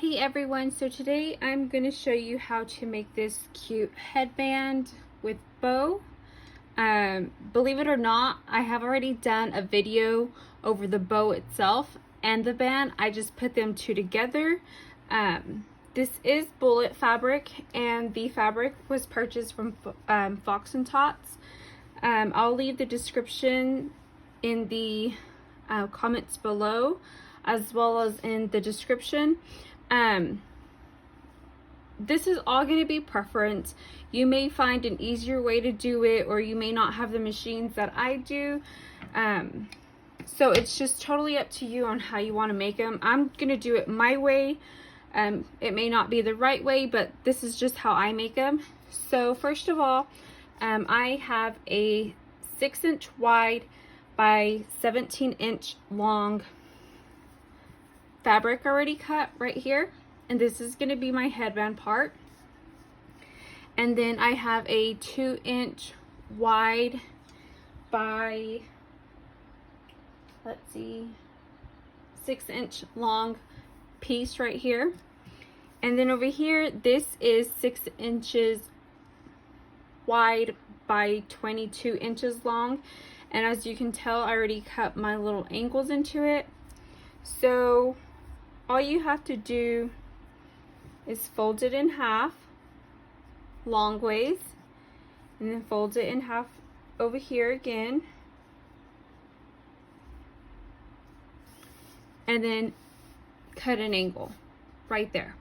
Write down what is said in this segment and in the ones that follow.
Hey everyone, so today I'm going to show you how to make this cute headband with bow. Believe it or not, I have already done a video over the bow itself and the band. I just put them two together. This is bullet fabric, and the fabric was purchased from Fox and Tots. I'll leave the description in the comments below, as well as in the description. This is all going to be preference. You may find an easier way to do it, or you may not have the machines that I do. So it's just totally up to you on how you want to make them. I'm going to do it my way. It may not be the right way, but this is just how I make them. So first of all, I have a 6-inch wide by 17-inch long fabric already cut right here, and this is going to be my headband part. And then I have a 2-inch wide by, let's see, 6-inch long piece right here. And then over here, this is 6 inches wide by 22 inches long, and as you can tell, I already cut my little angles into it. So all you have to do is fold it in half long ways, and then fold it in half over here again, and then cut an angle right there.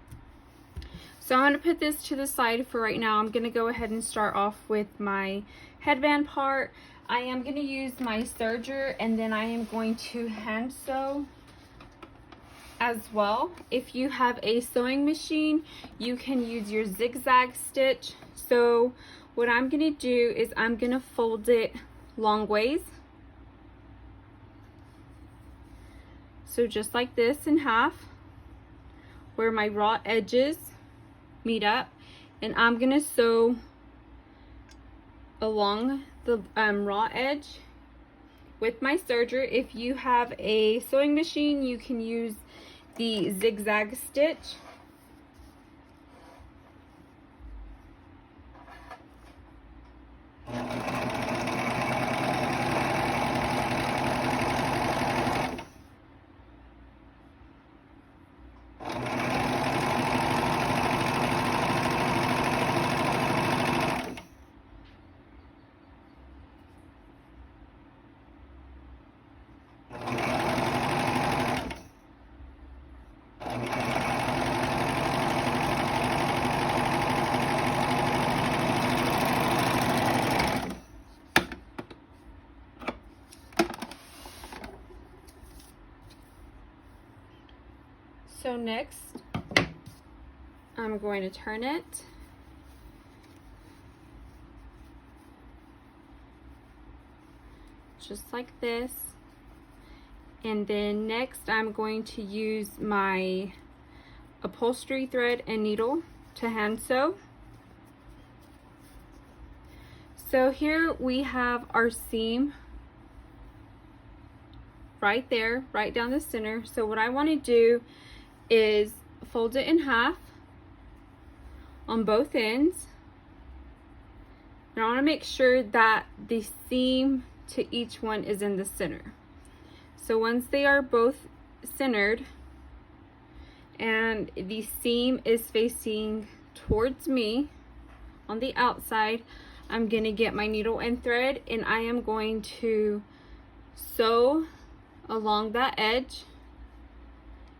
So I'm going to put this to the side for right now. I'm going to go ahead and start off with my headband part. I am going to use my serger, and then I am going to hand sew as well. If you have a sewing machine, you can use your zigzag stitch. So what I'm going to do is I'm going to fold it long ways. So just like this in half, where my raw edges meet up, and I'm going to sew along the raw edge with my serger. If you have a sewing machine, you can use the zigzag stitch. So next, I'm going to turn it. Just like this. And then next, I'm going to use my upholstery thread and needle to hand sew. So here we have our seam right there, right down the center. So what I want to do is fold it in half on both ends. And I want to make sure that the seam to each one is in the center. So once they are both centered and the seam is facing towards me on the outside, I'm going to get my needle and thread, and I am going to sew along that edge.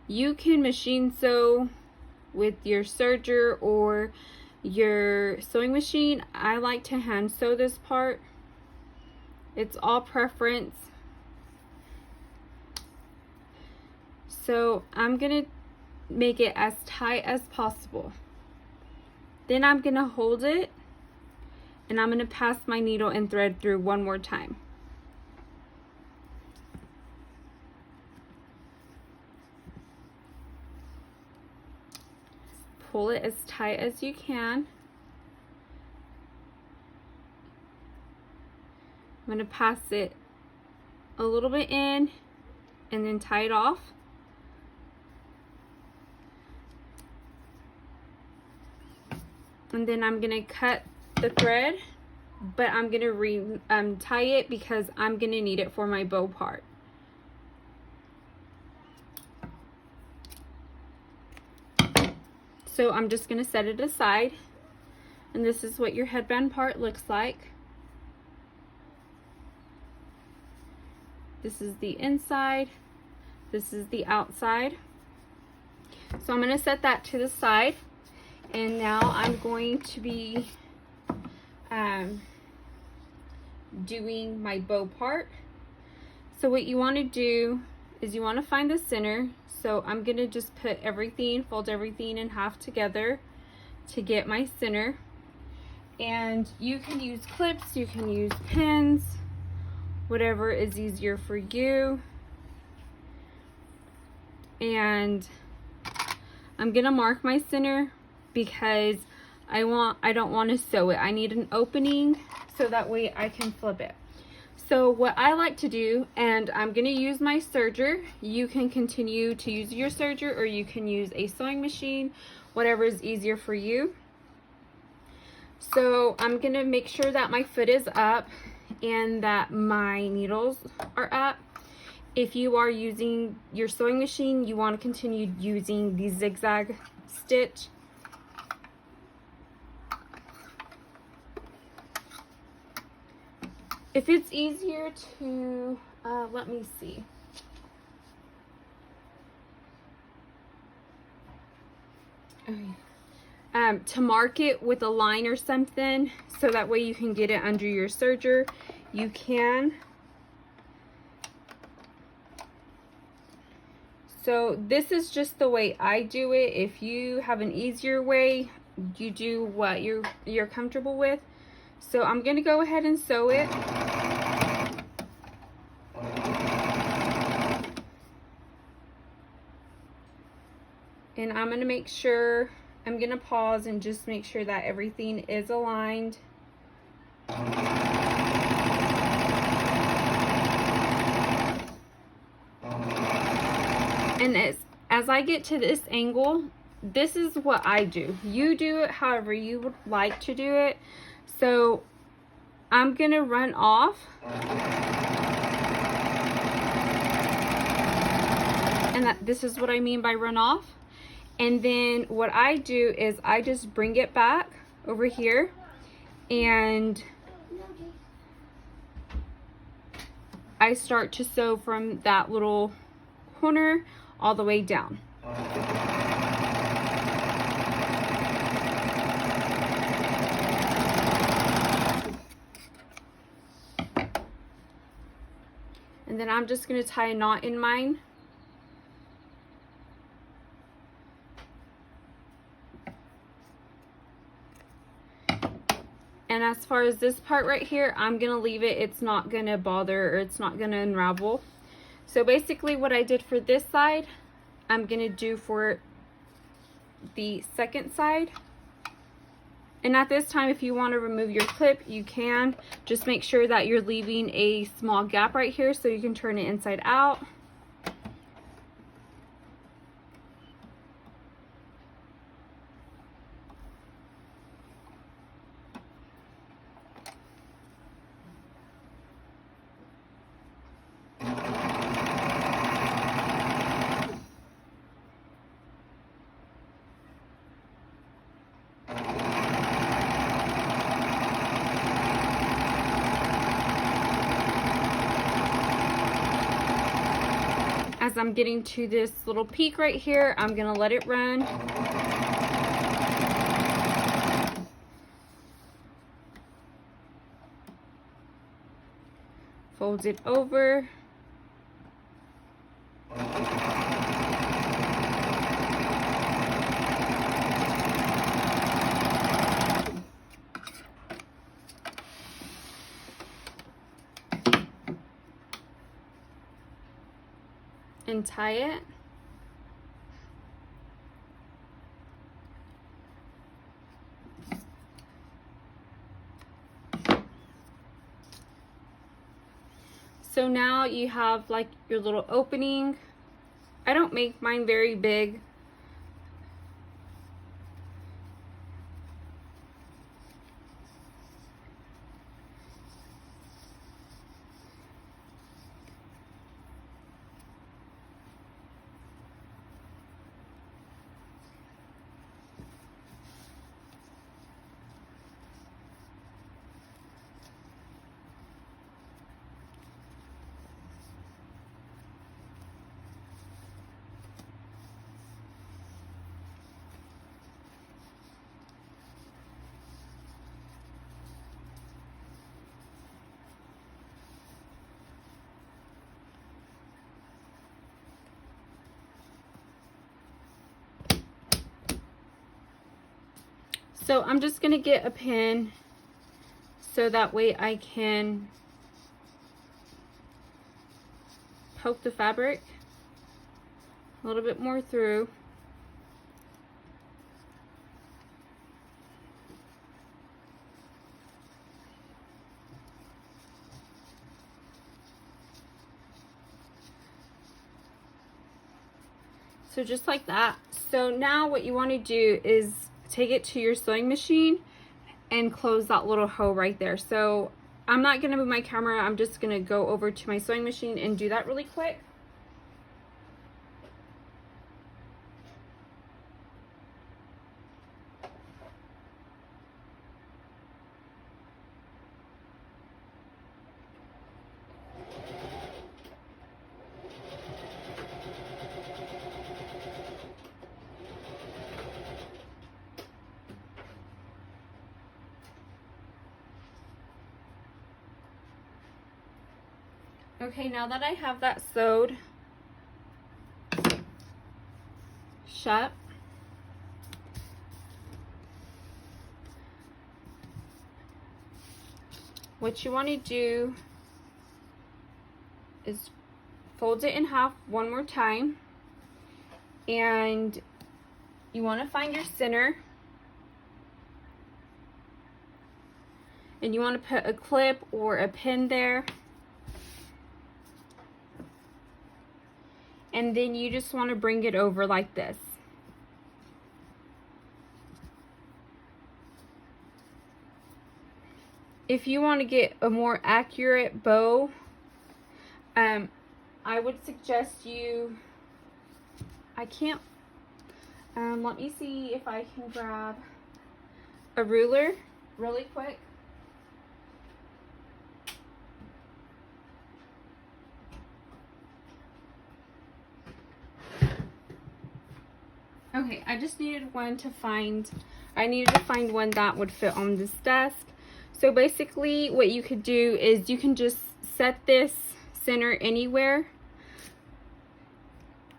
You can machine sew with your serger or your sewing machine. I like to hand sew this part. It's all preference. So I'm gonna make it as tight as possible. Then I'm gonna hold it, and I'm gonna pass my needle and thread through one more time. Pull it as tight as you can. I'm going to pass it a little bit in and then tie it off. And then I'm gonna cut the thread, but I'm gonna tie it because I'm gonna need it for my bow part. So I'm just gonna set it aside, and this is what your headband part looks like. This is the inside, this is the outside. So I'm gonna set that to the side, and now I'm going to be doing my bow part. So what you want to do is you want to find the center. So I'm gonna just put everything, fold everything in half together to get my center. And you can use clips, you can use pins, whatever is easier for you. And I'm gonna mark my center because I don't want to sew it. I need an opening so that way I can flip it. So what I like to do, and I'm gonna use my serger. You can continue to use your serger, or you can use a sewing machine, whatever is easier for you. So I'm gonna make sure that my foot is up and that my needles are up. If you are using your sewing machine, you want to continue using the zigzag stitch. If it's easier to, let me see. Okay. To mark it with a line or something, so that way you can get it under your serger, you can. So this is just the way I do it. If you have an easier way, you do what you're comfortable with. So I'm gonna go ahead and sew it. And I'm gonna make sure, I'm gonna pause and just make sure that everything is aligned. And as I get to this angle, this is what I do. You do it however you would like to do it. So I'm gonna run off. And this is what I mean by run off. And then what I do is I just bring it back over here, and I start to sew from that little corner all the way down. And then I'm just going to tie a knot in mine. And as far as this part right here, I'm going to leave it. It's not going to bother, or it's not going to unravel. So basically what I did for this side, I'm going to do for the second side. And at this time, if you want to remove your clip, you can. Just make sure that you're leaving a small gap right here so you can turn it inside out. As I'm getting to this little peak right here, I'm gonna let it run. Fold it over. And tie it. So now you have like your little opening. I don't make mine very big. So I'm just gonna get a pin so that way I can poke the fabric a little bit more through. So just like that. So now what you want to do is take it to your sewing machine and close that little hole right there. So I'm not going to move my camera. I'm just going to go over to my sewing machine and do that really quick. Okay, now that I have that sewed shut, what you want to do is fold it in half one more time, and you want to find your center, and you want to put a clip or a pin there. And then you just want to bring it over like this. If you want to get a more accurate bow, I would suggest you, let me see if I can grab a ruler really quick. Okay, I just needed one to find, one that would fit on this desk. So basically what you could do is you can just set this center anywhere.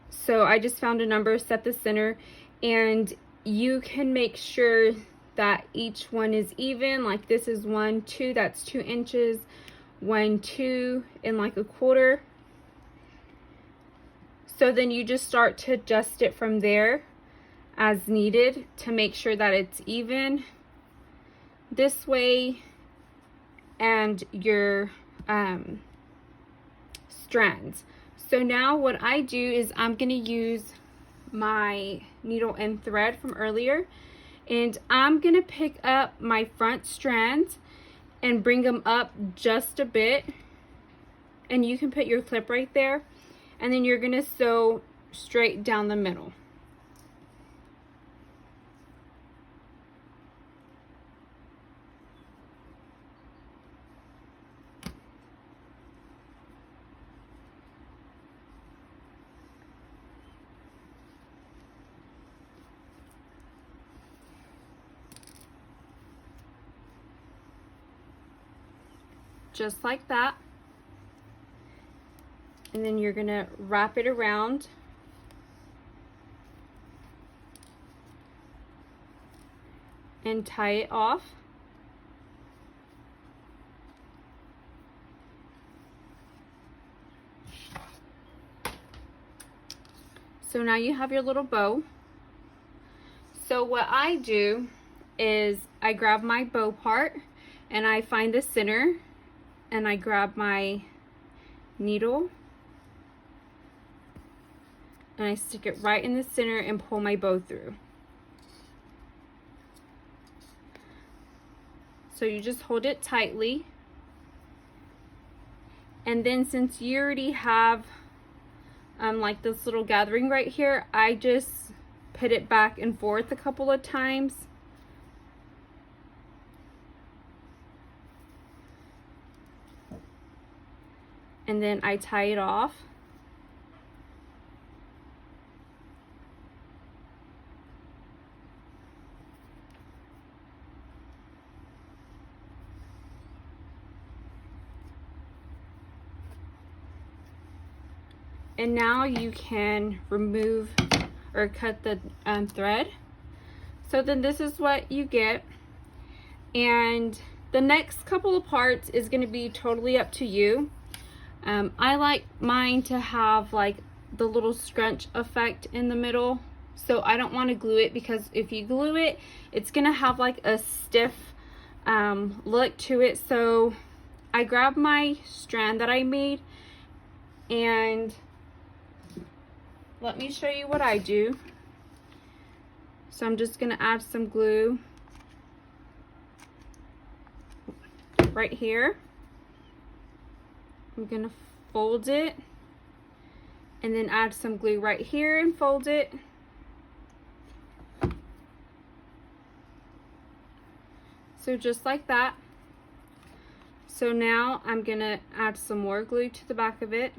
So I just found a number, set the center, and you can make sure that each one is even. Like this is 1, 2, that's 2 inches, 1, 2, and like 1/4. So then you just start to adjust it from there as needed to make sure that it's even this way, and your strands. So now what I do is I'm going to use my needle and thread from earlier, and I'm going to pick up my front strands and bring them up just a bit, and you can put your clip right there, and then you're going to sew straight down the middle. Just like that. And then you're gonna wrap it around and tie it off. So now you have your little bow. So what I do is I grab my bow part and I find the center, and I grab my needle and I stick it right in the center and pull my bow through. So you just hold it tightly, and then since you already have like this little gathering right here, I just put it back and forth a couple of times. And then I tie it off. And now you can remove or cut the thread. So then this is what you get. And the next couple of parts is going to be totally up to you. I like mine to have like the little scrunch effect in the middle. So I don't want to glue it, because if you glue it, it's going to have like a stiff look to it. So I grabbed my strand that I made, and let me show you what I do. So I'm just going to add some glue right here. I'm going to fold it and then add some glue right here and fold it. So just like that. So now I'm going to add some more glue to the back of it.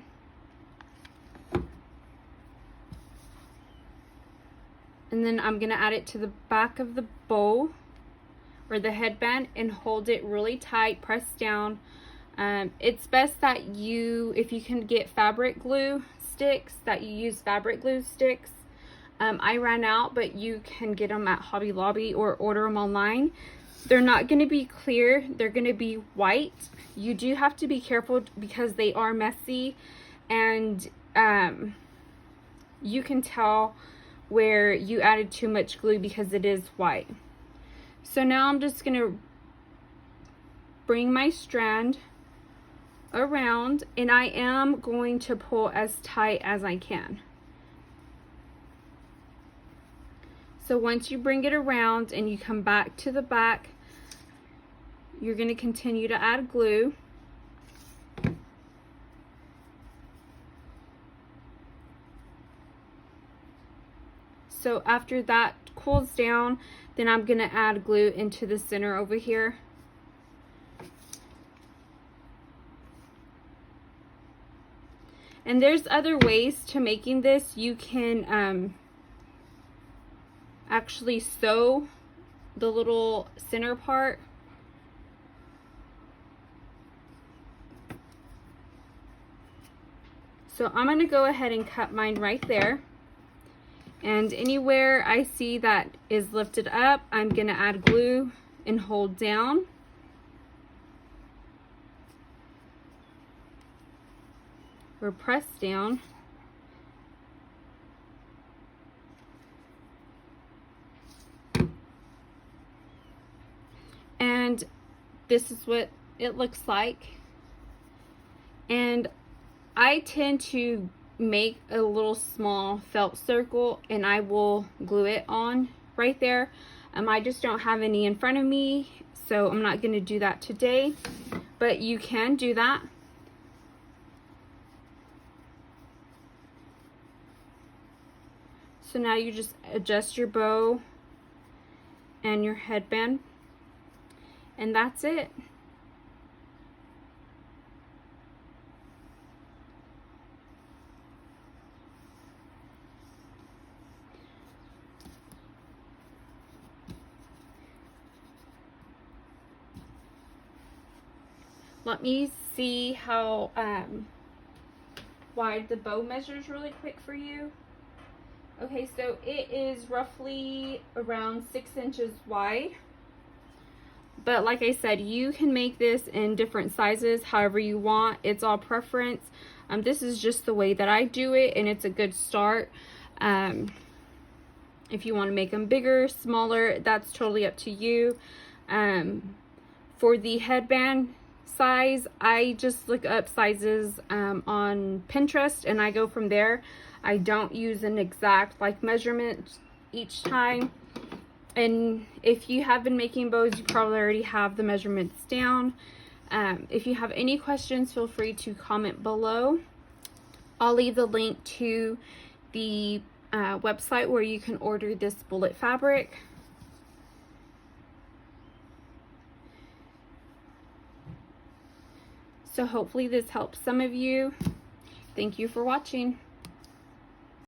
And then I'm going to add it to the back of the bowl or the headband and hold it really tight, press down. It's best that if you can get fabric glue sticks, that you use fabric glue sticks. I ran out, but you can get them at Hobby Lobby or order them online. They're not going to be clear, they're going to be white. You do have to be careful because they are messy, and you can tell where you added too much glue because it is white. So now I'm just going to bring my strand around, and I am going to pull as tight as I can. So once you bring it around and you come back to the back, you're going to continue to add glue. So after that cools down, then I'm going to add glue into the center over here. And there's other ways to making this. You can actually sew the little center part. So I'm going to go ahead and cut mine right there. And anywhere I see that is lifted up, I'm going to add glue and hold down. Or press down. And this is what it looks like. And I tend to make a little small felt circle and I will glue it on right there. I just don't have any in front of me, so I'm not going to do that today, but you can do that. So now you just adjust your bow and your headband, and that's it. Let me see how wide the bow measures really quick for you. Okay, so it is roughly around 6 inches wide. But like I said, you can make this in different sizes, however you want. It's all preference. This is just the way that I do it, and it's a good start. If you want to make them bigger, smaller, that's totally up to you. For the headband size, I just look up sizes on Pinterest and I go from there. I don't use an exact measurement each time. And if you have been making bows, you probably already have the measurements down. If you have any questions, feel free to comment below. I'll leave the link to the website where you can order this bullet fabric. So hopefully this helps some of you. Thank you for watching.